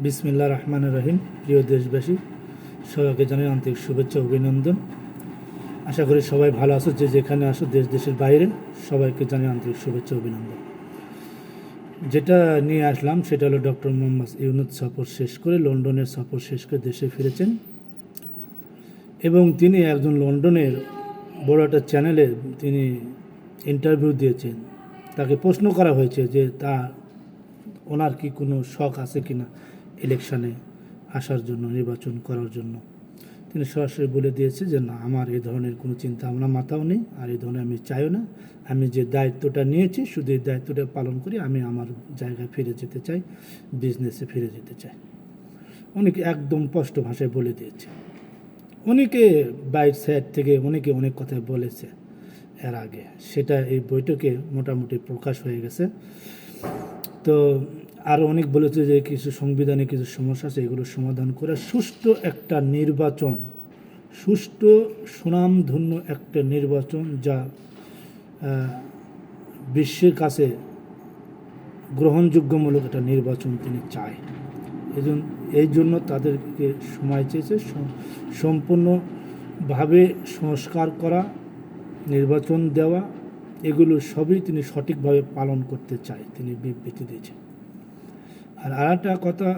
বিসমিল্লাহ রহমান রহিম। প্রিয় দেশবাসী, সবাইকে জানাই আন্তরিক শুভেচ্ছা অভিনন্দন। আশা করি সবাই ভালো আছো, যে যেখানে আসো দেশের বাইরে, সবাইকে জানাই আন্তরিক শুভেচ্ছা অভিনন্দন। যেটা নিয়ে আসলাম সেটা হলো ডক্টর মোহাম্মদ ইউনূস সফর শেষ করে, লন্ডনের সফর শেষ করে দেশে ফিরেছেন এবং তিনি একজন লন্ডনের বড় একটা চ্যানেলে তিনি ইন্টারভিউ দিয়েছেন। তাকে প্রশ্ন করা হয়েছে যে ওনার কি কোনো শখ আছে কিনা ইলেকশানে আসার জন্য, নির্বাচন করার জন্য। তিনি সরাসরি বলে দিয়েছে যে না, আমার এই ধরনের কোনো চিন্তা ভাবনা মাথাও নেই, আর এই ধরনের আমি চাইও না। আমি যে দায়িত্বটা নিয়েছি শুধু এই দায়িত্বটা পালন করি, আমি আমার জায়গায় ফিরে যেতে চাই, বিজনেসে ফিরে যেতে চাই। অনেকে একদম স্পষ্ট ভাষায় বলে দিয়েছে। অনেকে বাইর সাইড থেকে অনেকে অনেক কথা বলেছে এর আগে, সেটা এই বৈঠকে মোটামুটি প্রকাশ হয়ে গেছে। তো আরও অনেক বলেছে যে কিছু সংবিধানে কিছু সমস্যা আছে, এগুলো সমাধান করে সুষ্ঠু একটা নির্বাচন, সুষ্ঠু সুনামধন্য একটা নির্বাচন, যা বিশ্বের কাছে গ্রহণযোগ্যমূলক একটা নির্বাচন তিনি চায়। এই জন্য তাদেরকে সময় চেয়েছে সম্পূর্ণভাবে সংস্কার করা, নির্বাচন দেওয়া, এগুলো সবই তিনি সঠিকভাবে পালন করতে চায়, তিনি বিবৃতি দিয়েছেন। আর একটা কথা,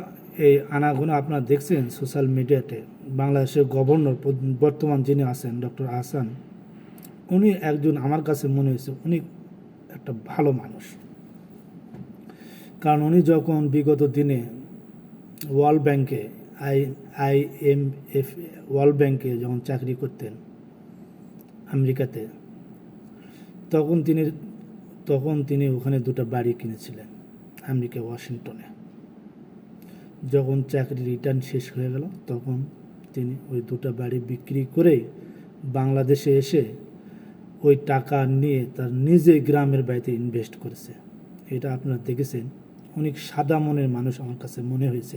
এই আনাগোনা আপনারা দেখছেন সোশ্যাল মিডিয়াতে, বাংলাদেশের গভর্নর বর্তমান যিনি আছেন ডক্টর আহসান, উনি একজন, আমার কাছে মনে হয়েছে উনি একটা ভালো মানুষ। কারণ উনি যখন বিগত দিনে ওয়ার্ল্ড ব্যাংকে IMF ওয়ার্ল্ড ব্যাংকে যখন চাকরি করতেন আমেরিকাতে, তখন তিনি ওখানে দুটো বাড়ি কিনেছিলেন আমেরিকা ওয়াশিংটনে। যখন চাকরি রিটার্ন শেষ হয়ে গেল, তখন তিনি ওই দুটো বাড়ি বিক্রি করে বাংলাদেশে এসে ওই টাকা নিয়ে তার নিজে গ্রামের বাড়িতে ইনভেস্ট করেছে। এটা আপনারা দেখেছেন। অনেক সাদা মনের মানুষ আমার কাছে মনে হয়েছে,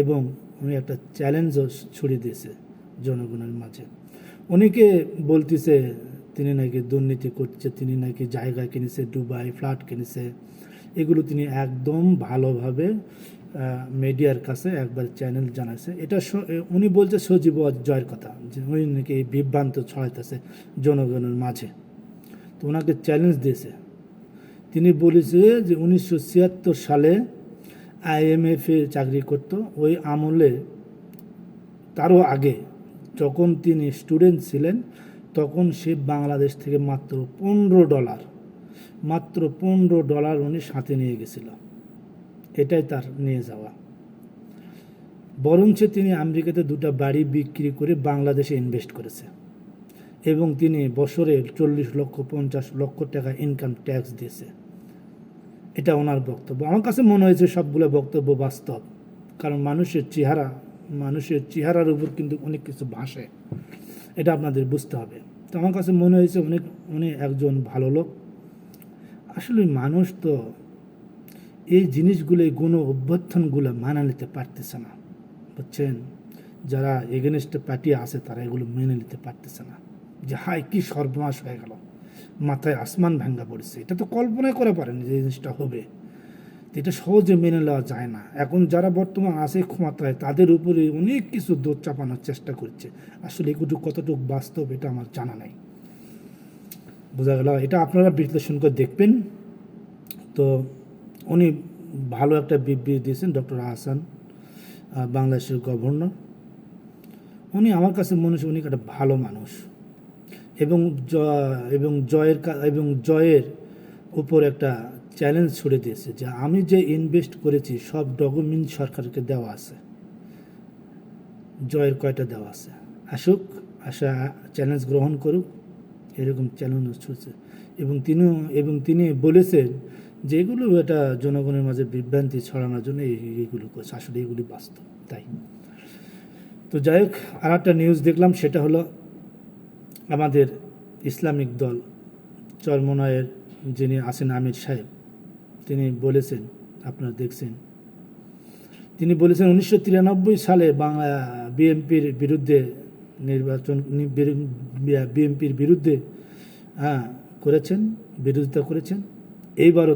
এবং উনি একটা চ্যালেঞ্জও ছড়িয়ে দিয়েছে জনগণের মাঝে। অনেকে বলতেছে তিনি নাকি দুর্নীতি করছে, তিনি নাকি জায়গা কিনেছে, দুবাই ফ্ল্যাট কিনেছে। এগুলো তিনি একদম ভালোভাবে মিডিয়ার কাছে একবার চ্যানেল জানাইছে। এটা উনি বলছে সজীব জয়ের কথা, যে উনি নাকি এই বিভ্রান্ত ছড়াইতেছে জনগণের মাঝে। তো ওনাকে চ্যালেঞ্জ দিয়েছে। তিনি বলেছে যে 1976 সালে IMF-এ চাকরি করত, ওই আমলে তারও আগে যখন তিনি স্টুডেন্ট ছিলেন, তখন সে বাংলাদেশ থেকে মাত্র $15 উনি সাথে নিয়ে গেছিল। এটাই তার নিয়ে যাওয়া। বরঞ্চ তিনি আমেরিকাতে দুটো বাড়ি বিক্রি করে বাংলাদেশে ইনভেস্ট করেছে, এবং তিনি বছরে 40-50 লক্ষ টাকা ইনকাম ট্যাক্স দিয়েছে। এটা ওনার বক্তব্য। আমার কাছে মনে হয়েছে সবগুলো বক্তব্য বাস্তব, কারণ মানুষের চেহারার উপর কিন্তু অনেক কিছু ভাসে, এটা আপনাদের বুঝতে হবে। তো আমার কাছে মনে হয়েছে উনি একজন ভালো লোক। আসলে মানুষ তো এই জিনিসগুলো, এই গুণ অভ্যর্থনগুলো মানা নিতে পারতেছে না, বুঝছেন। যারা এগেনস্টে পার্টি আছে তারা এগুলো মেনে নিতে পারতেছে না, যে হায় কি সর্বনাশ হয়ে গেল, মাথায় আসমান ভাঙ্গা পড়েছে। এটা তো কল্পনাই করে পারেন যে জিনিসটা হবে, এটা সহজে মেনে নেওয়া যায় না। এখন যারা বর্তমান আছে ক্ষমতায়, তাদের উপরে অনেক কিছু দোষ চাপানোর চেষ্টা করছে। আসলে এগুলো কতটুকু বাস্তব এটা আমার জানা নাই, বোঝা গেল। এটা আপনারা বিশ্লেষণ করে দেখবেন। তো উনি ভালো একটা বিবৃতি দিয়েছেন ডক্টর আহসান, বাংলাদেশের গভর্নর। উনি আমার কাছে মনে হচ্ছে উনি একটা ভালো মানুষ, এবং জয়ের উপর একটা চ্যালেঞ্জ ছুড়ে দিয়েছে, যে আমি যে ইনভেস্ট করেছি সব ডকুমেন্ট সরকারকে দেওয়া আছে। জয়ের কয়টা দেওয়া আছে, চ্যালেঞ্জ গ্রহণ করুক, এরকম চ্যালেঞ্জ ছুড়ছে। এবং তিনি বলেছেন যে এগুলো এটা জনগণের মাঝে বিভ্রান্তি ছড়ানোর জন্য এইগুলো করছে। আসলে এগুলি বাস্তব তাই। তো যাই হোক, আর একটা নিউজ দেখলাম, সেটা হলো আমাদের ইসলামিক দল চরমনায়ের যিনি আছেন আমির সাহেব, তিনি বলেছেন, আপনারা দেখছেন, তিনি বলেছেন 1993 সালে বিএনপির বিরুদ্ধে বিরুদ্ধে বিরোধিতা করেছেন। এইবারও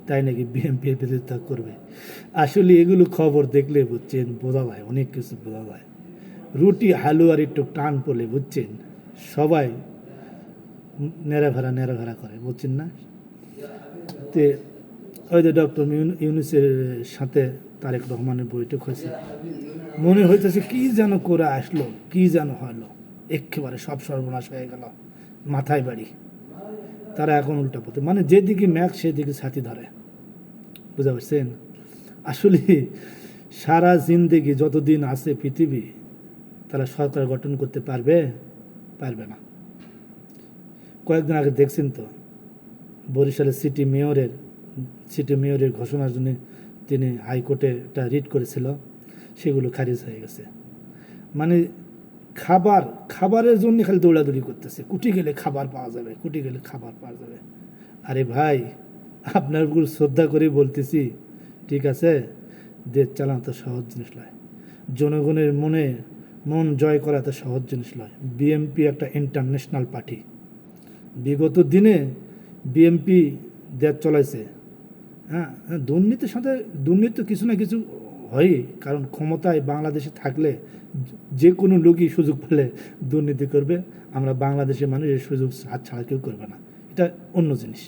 তাই নাকি বিএনপির বিরোধিতা করবে। আসলে এগুলো খবর দেখলে বুঝছেন বোঝা যায়, অনেক কিছু বোঝা যায়। রুটি হালুয়ার একটু টান পড়লে বুঝছেন সবাই নেড়াভেড়া করে, বুঝছেন না? তে ওই যে ডক্টর ইউনূসের সাথে তারেক রহমানের বৈঠক হয়েছে, মনে হইতেছে কি যেন করে আসলো, কি যেন হলো, একেবারে সব সর্বনাশ হয়ে গেল, মাথায় বাড়ি। তারা এখন উল্টা পথে, মানে যেদিকে ম্যাক সেদিকে ছাতি ধরে, বুঝতে পারছেন? আসলে সারা জিন্দেগি যতদিন আছে পৃথিবী তারা সরকার গঠন করতে পারবে না। কয়েকদিন আগে দেখছেন তো বরিশালের সিটি মেয়রের ঘোষণার জন্য তিনি হাইকোর্টে একটা রিট করেছিল, সেগুলো খারিজ হয়ে গেছে। মানে খাবারের জন্য খালি দৌড়াদৌড়ি করতেছে, কুটি গেলে খাবার পাওয়া যাবে। আরে ভাই, আপনার উপর শ্রদ্ধা করে বলতেছি, ঠিক আছে, দেশ চালানো তো সহজ জিনিস নয়, জনগণের মন জয় করা তো সহজ জিনিস নয়। বিএনপি একটা ইন্টারন্যাশনাল পার্টি, বিগত দিনে বিএনপি দেশ চলাইছে। হ্যাঁ, দুর্নীতি কিছু না কিছু হয়, কারণ ক্ষমতায় বাংলাদেশে থাকলে যে কোনো লোকই সুযোগ পেলে দুর্নীতি করবে। আমরা বাংলাদেশের মানুষ এই সুযোগ হাত ছাড়া কেউ করবে না, এটা অন্য জিনিস।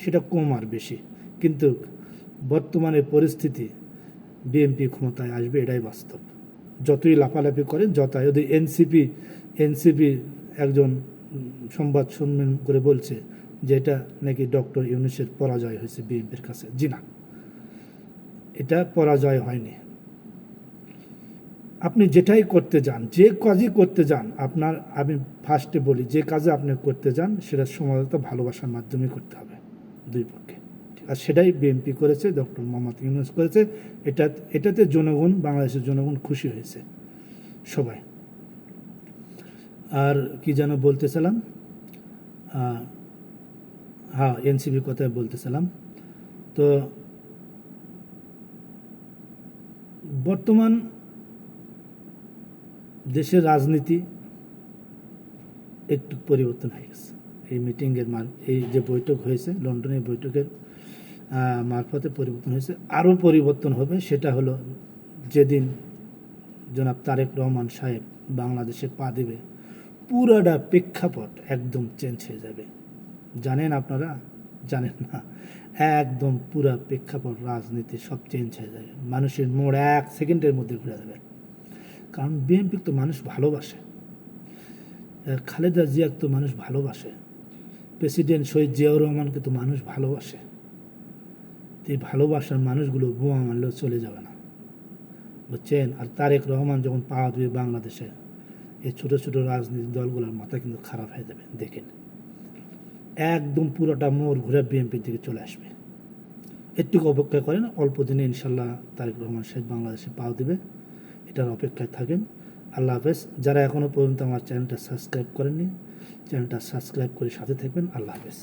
সেটা কম আর বেশি, কিন্তু বর্তমানে পরিস্থিতি বিএনপি ক্ষমতায় আসবে, এটাই বাস্তব। যতই লাফালাফি করেন, ওদের এনসিপি একজন সংবাদ সম্মেলন করে বলছে যে এটা নাকি ডক্টর ইউনূসের পরাজয় হয়েছে বিএনপির কাছে। জি না, এটা পরাজয় হয়নি। আপনি যেটাই করতে যান, যে কাজই করতে যান, আমি ফার্স্টে বলি, যে কাজে আপনি করতে যান সেটা সমঝোতা ভালোবাসার মাধ্যমে করতে হবে দুই পক্ষে। আর সেটাই বিএনপি করেছে, ডক্টর মোহাম্মদ ইউনূস করেছে। এটাতে বাংলাদেশের জনগণ খুশি হয়েছে সবাই। আর কি যেন বলতেছিলাম, হ্যাঁ, এনসিপি কথায় বলতেছিলাম। তো বর্তমান দেশের রাজনীতি একটু পরিবর্তন হয়ে গেছে। এই যে বৈঠক হয়েছে, লন্ডনের বৈঠকের মারফতে পরিবর্তন হয়েছে, আরও পরিবর্তন হবে। সেটা হলো যেদিন জনাব তারেক রহমান সাহেব বাংলাদেশে পা দেবে, পুরাটা প্রেক্ষাপট একদম চেঞ্জ হয়ে যাবে। জানেন আপনারা? জানেন না? একদম পুরা প্রেক্ষাপট, রাজনীতি সব চেঞ্জ হয়ে যাবে। মানুষের মোড় 1 সেকেন্ডের মধ্যে ঘুরে যাবে। কারণ বিএনপি তো মানুষ ভালোবাসে, খালেদা জিয়াকে তো মানুষ ভালোবাসে, প্রেসিডেন্ট শহীদ জিয়াউর রহমানকে তো মানুষ ভালোবাসে। এই ভালোবাসার মানুষগুলো বোমা মারলেও চলে যাবে না, বুঝছেন? আর তারেক রহমান যখন পা দেবে বাংলাদেশে, এই ছোটো ছোটো রাজনৈতিক দলগুলোর মাথা কিন্তু খারাপ হয়ে যাবে। দেখেন, একদম পুরোটা মোড় ঘুরে বিএনপির দিকে চলে আসবে। একটু অপেক্ষা করেন, অল্প দিনে ইনশাল্লাহ তারেক রহমান সাহেব বাংলাদেশে পা দেবে, এটার অপেক্ষায় থাকেন। আল্লাহ হাফেজ। যারা এখনও পর্যন্ত আমার চ্যানেলটা সাবস্ক্রাইব করেননি, চ্যানেলটা সাবস্ক্রাইব করে সাথে থাকবেন। আল্লাহ হাফেজ।